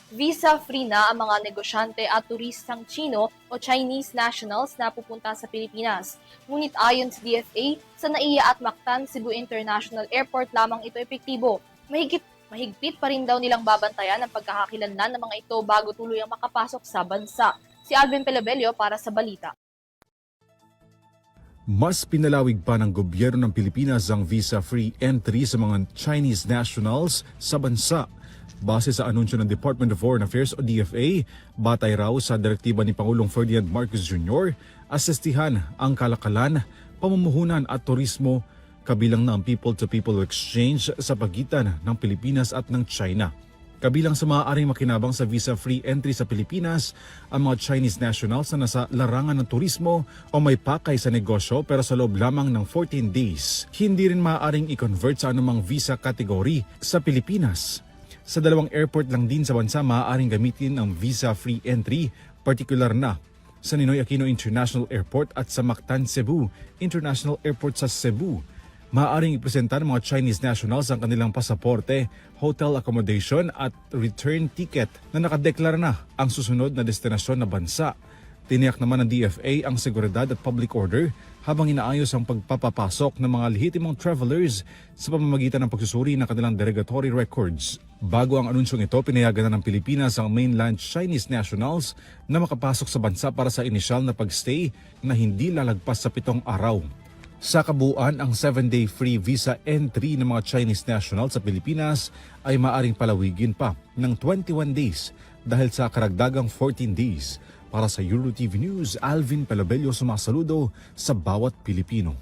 Visa-free na ang mga negosyante at turistang Chino o Chinese nationals na pupunta sa Pilipinas. Ngunit ayon sa DFA, sa NAIA at Mactan Cebu International Airport lamang ito epektibo. Mahigpit pa rin daw nilang babantayan ang pagkakakilanlan ng mga ito bago tuluyang makapasok sa bansa. Si Alvin Pelobelio para sa Balita. Mas pinalawig pa ng gobyerno ng Pilipinas ang visa-free entry sa mga Chinese nationals sa bansa. Base sa anunsyo ng Department of Foreign Affairs o DFA, batay raw sa direktiba ni Pangulong Ferdinand Marcos Jr., asistihan ang kalakalan, pamumuhunan at turismo kabilang na ang people-to-people exchange sa pagitan ng Pilipinas at ng China. Kabilang sa maaaring makinabang sa visa-free entry sa Pilipinas ang mga Chinese nationals na nasa larangan ng turismo o may pakay sa negosyo pero sa loob lamang ng 14 days. Hindi rin maaaring i-convert sa anumang visa category sa Pilipinas. Sa dalawang airport lang din sa bansa maaaring gamitin ang visa-free entry, partikular na sa Ninoy Aquino International Airport at sa Mactan Cebu International Airport sa Cebu. Maaaring ipresenta ng mga Chinese nationals ang kanilang pasaporte, hotel accommodation at return ticket na nakadeklara na ang susunod na destinasyon na bansa. Tiniyak naman ng DFA ang seguridad at public order habang inaayos ang pagpapapasok ng mga lehitimong travelers sa pamamagitan ng pagsusuri ng kanilang derogatory records. Bago ang anunsyong ito, pinayagan na ng Pilipinas ang mainland Chinese nationals na makapasok sa bansa para sa inisyal na pagstay na hindi lalagpas sa 7 araw. Sa kabuuan, ang 7-day free visa entry ng mga Chinese nationals sa Pilipinas ay maaring palawigin pa ng 21 days dahil sa karagdagang 14 days. Para sa EuroTV News, Alvin Pelobelio sumasaludo sa bawat Pilipino.